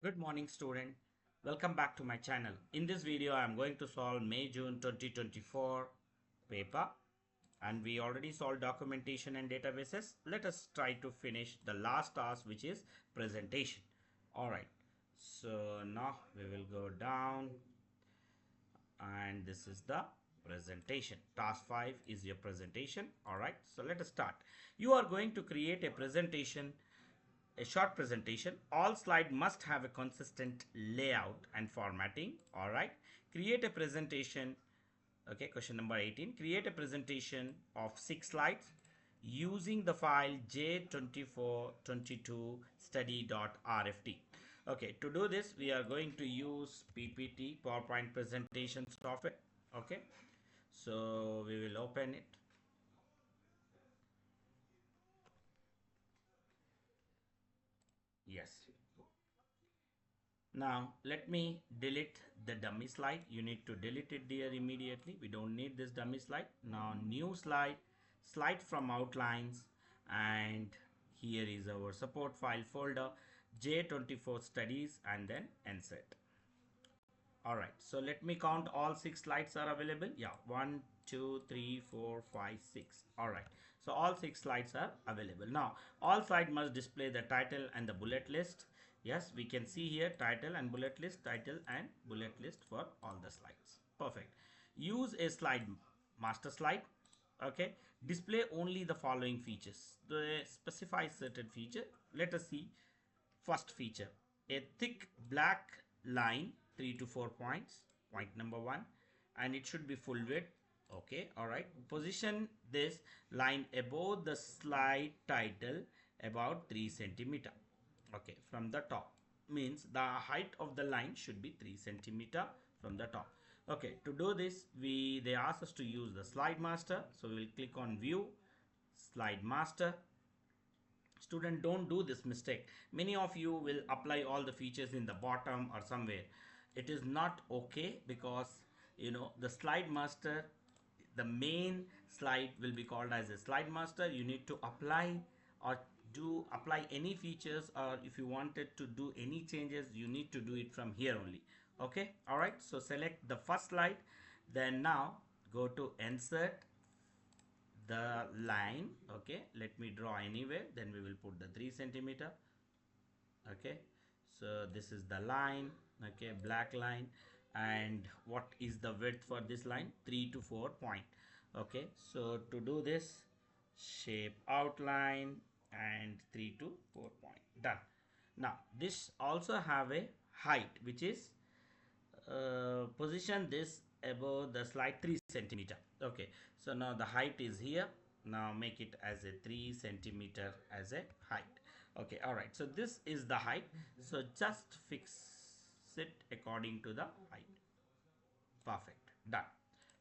Good morning, student. Welcome back to my channel. In this video, I am going to solve May-June 2024 paper, and we already solved documentation and databases. Let us try to finish the last task, which is presentation. All right. So now we will go down, and this is the presentation. Task 5 is your presentation. All right. So let us start. You are going to create a short presentation. All slide must have a consistent layout and formatting. All right. Create a presentation. Okay. Question number 18. Create a presentation of 6 slides using the file j2422 study.rft. Okay. To do this, we are going to use PPT, PowerPoint presentation software. Okay. So we will open it. Yes. Now let me delete the dummy slide. You need to delete it there immediately. We don't need this dummy slide. Now new slide, slide from outlines, and here is our support file folder, J24 studies, and then insert. All right, so let me count all 6 slides are available. Yeah, 1, 2, 3, 4, 5, 6. All right, so all 6 slides are available. Now, all slides must display the title and the bullet list. Yes, we can see here title and bullet list, title and bullet list for all the slides. Perfect. Use a slide master slide. Okay, display only the following features. The specify certain feature. Let us see. First feature, a thick black line, 3 to 4 points, point number 1, and it should be full width. Okay, all right. Position this line above the slide title about 3 centimeter. Okay, from the top, means the height of the line should be 3 centimeter from the top. Okay, to do this, they ask us to use the slide master. So we will click on view, slide master. Student, don't do this mistake. Many of you will apply all the features in the bottom or somewhere. It is not okay, because the slide master, the main slide will be called as a slide master. You need to apply or apply any features, or if you wanted to do any changes, you need to do it from here only. Okay, all right. So select the first slide, then now go to insert the line. Okay, let me draw anywhere, then we will put the 3 centimeter. Okay, so this is the line. Okay, black line. And what is the width for this line? 3 to 4 point. Okay, so to do this, shape outline and 3 to 4 point, done. Now this also have a height, which is position this above the slide 3 centimeter. Okay, so now the height is here. Now make it as a 3 centimeter as a height. Okay, all right, so this is the height. So just fix it according to the height. Perfect, done.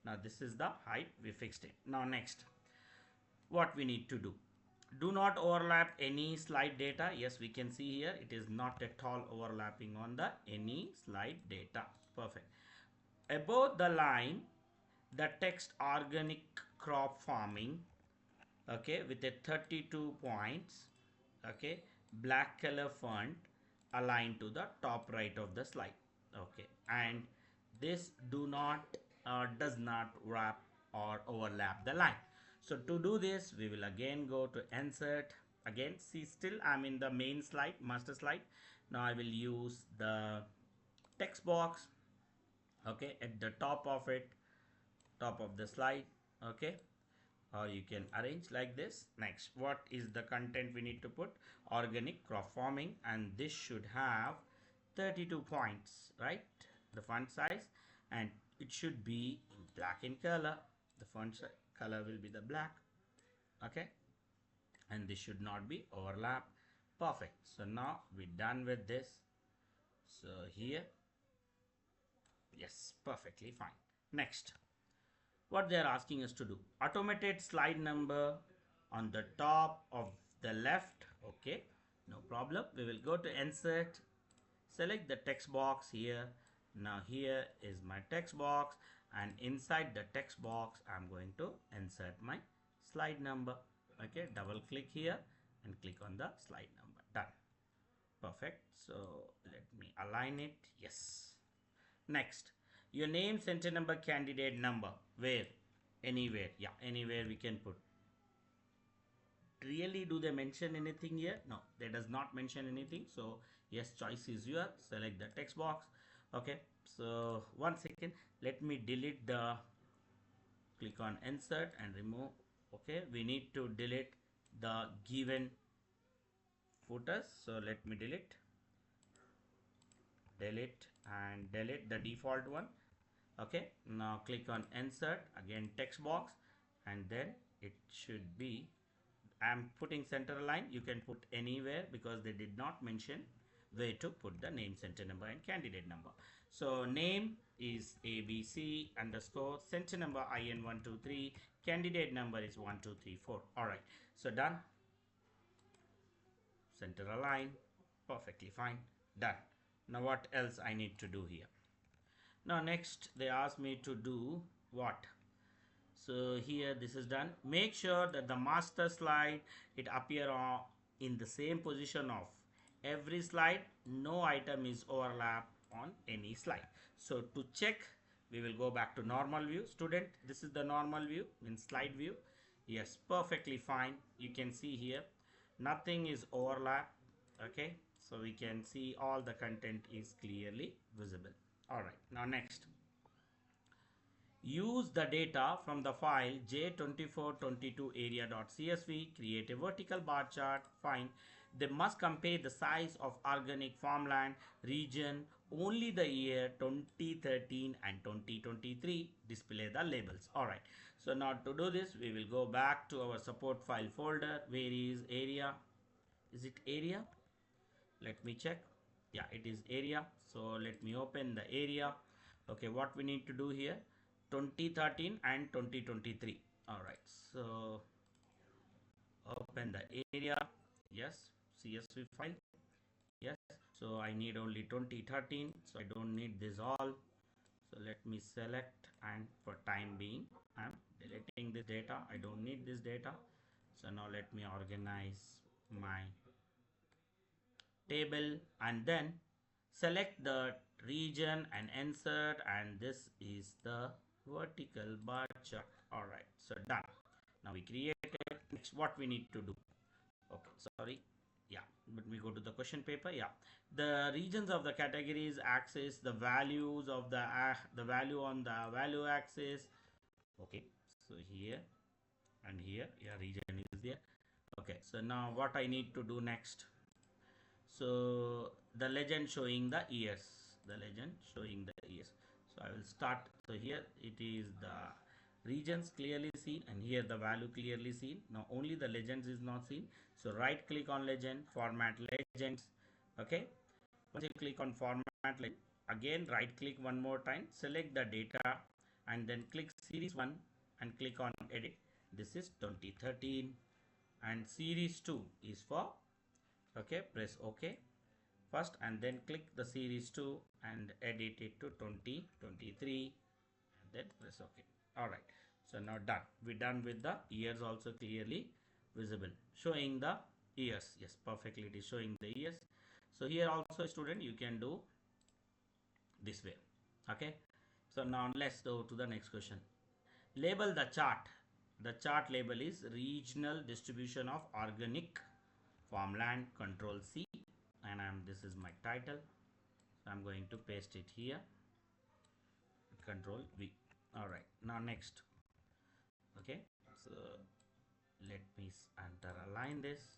Now this is the height, we fixed it. Now next, what we need to do, do not overlap any slide data. Yes, we can see here it is not at all overlapping on the any slide data. Perfect. Above the line, the text organic crop farming, okay, with a 32 points, okay, black color font aligned to the top right of the slide. Okay, and this does not wrap or overlap the line. So to do this, we will again go to insert. Again, see, still I'm in the main slide, master slide. Now I will use the text box. Okay, at the top of it, top of the slide. Okay, or you can arrange like this. Next, what is the content we need to put? Organic crop farming, and this should have 32 points, right? The font size, and it should be black in color. The font color will be the black. Okay, and this should not be overlap. Perfect. So now we're done with this. So here, yes, perfectly fine. Next, what they are asking us to do, automated slide number on the top of the left. Okay, no problem. We will go to insert, select the text box here. Now here is my text box, and inside the text box I'm going to insert my slide number. Okay, double click here and click on the slide number, done. Perfect. So let me align it. Yes. Next, your name, center number, candidate number. Where? Anywhere. Yeah, anywhere we can put. Really, do they mention anything here? No, they does not mention anything. So yes, choice is yours. Select the text box. Okay. So 1 second. Let me delete the. Click on insert and remove. Okay. We need to delete the given footers. So let me delete and delete the default one. Okay, now click on insert, again text box, and then it should be, I'm putting center align. You can put anywhere because they did not mention where to put the name, center number and candidate number. So name is ABC underscore, center number IN123, candidate number is 1234. All right, so done. Center align, perfectly fine, done. Now what else I need to do here? Now next they ask me to do what? So here this is done. Make sure that the master slide it appear in the same position of every slide. No item is overlap on any slide. So to check, we will go back to normal view. Student, this is the normal view in slide view. Yes, perfectly fine. You can see here nothing is overlap. Okay, so we can see all the content is clearly visible. All right, now next, use the data from the file j2422area.csv, create a vertical bar chart, fine. They must compare the size of organic farmland region, only the year 2013 and 2023, display the labels. All right. So now to do this, we will go back to our support file folder. Where is area? Is it area? Let me check. Yeah, it is area. So let me open the area. Okay, what we need to do here, 2013 and 2023. All right, so open the area. Yes, CSV file. Yes, so I need only 2013, so I don't need this all. So let me select, and for time being I'm deleting this data. I don't need this data. So now let me organize my table and then select the region and insert, and this is the vertical bar chart. All right, so done. Now we created. Next, what we need to do? Okay, sorry. Yeah, let me go to the question paper. Yeah, the regions of the categories axis, the values of the value on the value axis. Okay, so here and here, yeah, region is there. Okay, so now what I need to do next? So the legend showing the years, the legend showing the years. So I will start. So here it is the regions clearly seen, and here the value clearly seen. Now only the legends is not seen. So right click on legend, format legends. Okay, once you click on format legend, again right click one more time, select the data, and then click series 1 and click on edit. This is 2013, and series 2 is for, okay, press OK first and then click the series 2 and edit it to 2023 and then press OK. All right, so now done. We're done with the years also clearly visible, showing the years. Yes, perfectly it is showing the years. So here also, student, you can do this way. Okay, so now let's go to the next question. Label the chart. The chart label is regional distribution of organic farmland, control C, and this is my title. So I'm going to paste it here, control V. All right, now next. Okay, so let me enter align this.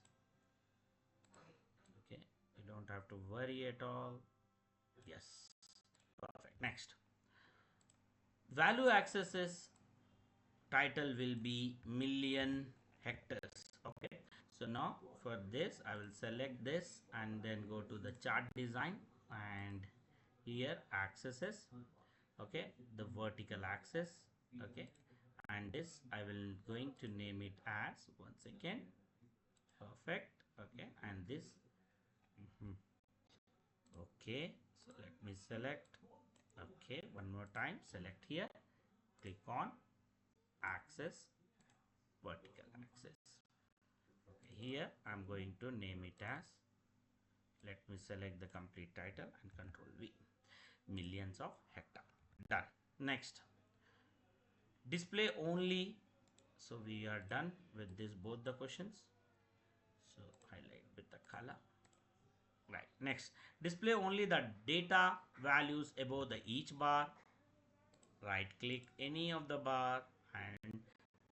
Okay, you don't have to worry at all. Yes, perfect. Next, value accesses title will be million hectares. Okay, so now for this I will select this and then go to the chart design, and here accesses. Okay, the vertical axis. Okay, and this I will going to name it as, once again, perfect. Okay, and this okay, so let me select. Okay, one more time, select here, click on axis, vertical axis. Okay, here I'm going to name it as Let me select the complete title and control V. Millions of hectare. Done. Next, display only. So we are done with this both the questions. So highlight with the color. Right. Next, display only the data values above the each bar. Right click any of the bar and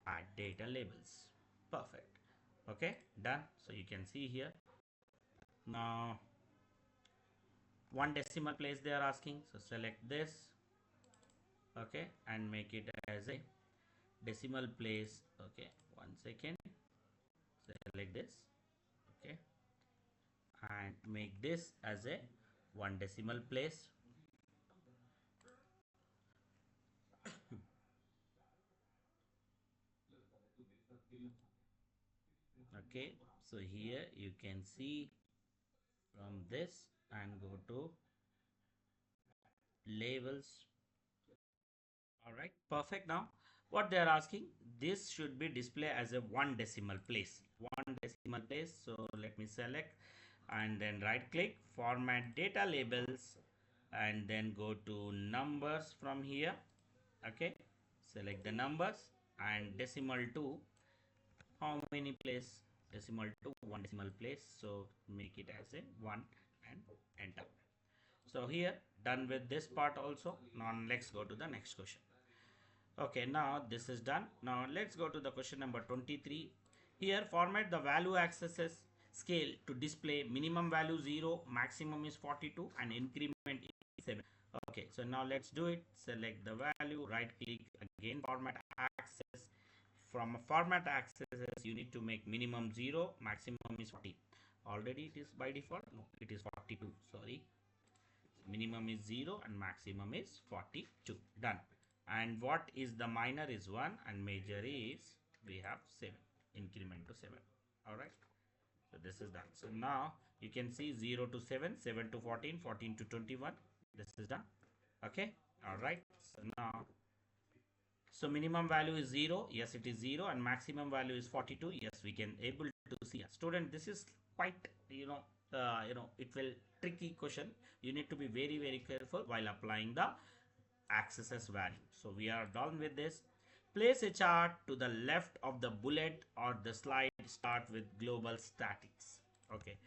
add data labels. Perfect. Okay, done. So you can see here. Now one decimal place they are asking. So select this. Okay, and make it as a decimal place. Okay, 1 second. Select this. Okay, and make this as a 1 decimal place. Okay, so here you can see from this and go to labels. All right, perfect. Now what they are asking, this should be displayed as a 1 decimal place. 1 decimal place. So let me select and then right click format data labels and then go to numbers from here. Okay, select the numbers and decimal to how many place, decimal to 1 decimal place. So make it as a 1 and enter. So here done with this part also. Now let's go to the next question. Okay, now this is done. Now let's go to the question number 23. Here format the value accesses scale to display minimum value 0, maximum is 42 and increment is 7. Okay, so now let's do it. Select the value, right click again format access. From format accesses you need to make minimum 0, maximum is 40. Already it is by default. No, it is 42. Sorry. Minimum is 0 and maximum is 42. Done. And what is the minor is 1 and major is we have 7. Increment to 7. Alright. So this is done. So now you can see 0 to 7, 7 to 14, 14 to 21. This is done. Okay. Alright. So now, so minimum value is 0. Yes, it is 0 and maximum value is 42. Yes, we can able to see. Student, this is quite, it will tricky question. You need to be very careful while applying the accesses value. So we are done with this. Place a chart to the left of the bullet or the slide start with global statics. Okay,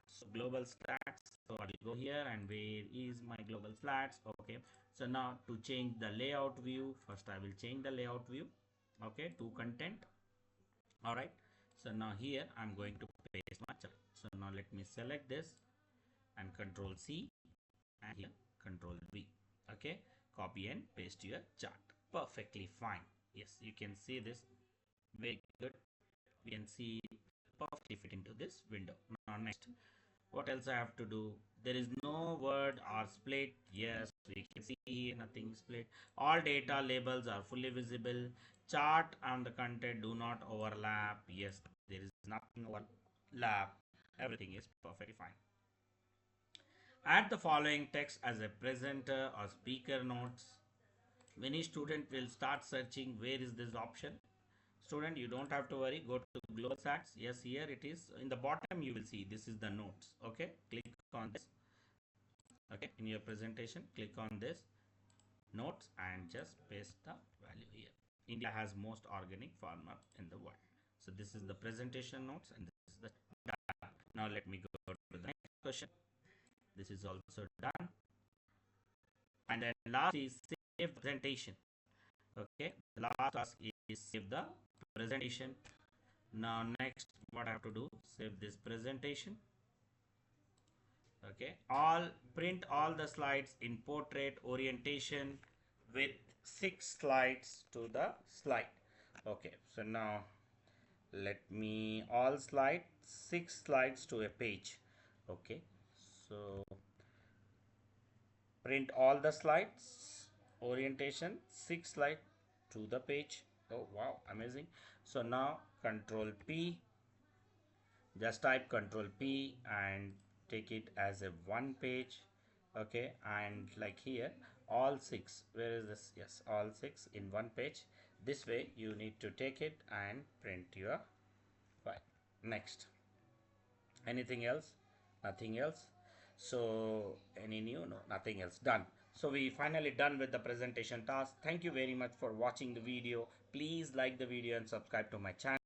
so global stats. So I will go here and where is my global stats? Okay, so now to change the layout view, first I will change the layout view. Okay, to content. All right, so now here I'm going to paste my chart. So now let me select this and control C and here control V. Okay, copy and paste your chart. Perfectly fine. Yes, you can see this. Very good. We can see perfectly fit into this window. Now next, what else I have to do? There is no word or split. Yes, we can see here nothing split. All data labels are fully visible. Chart and the content do not overlap. Yes, there is nothing overlap. Everything is perfectly fine. Add the following text as a presenter or speaker notes. Many student will start searching where is this option. Student, you don't have to worry. Go to global stats. Yes, here it is. In the bottom you will see this is the notes. Okay, click on this. Okay, in your presentation click on this notes and just paste the value here. India has most organic farmer in the world. So this is the presentation notes and this is the data. Now let me go to the next question. This is also done. And then last is save the presentation. Okay, the last task is save the presentation. Now next what I have to do, save this presentation. Okay, all print all the slides in portrait orientation with 6 slides to the slide. Okay, so now let me all slide 6 slides to a page. Okay, so print all the slides orientation 6 slide to the page. Oh wow, amazing. So now control P, just type control P and take it as a one page. Okay, and like here all 6, where is this? Yes, all 6 in one page. This way you need to take it and print your file. Next, anything else? Nothing else. So any new? No, nothing else. Done. So we finally done with the presentation task. Thank you very much for watching the video. Please like the video and subscribe to my channel.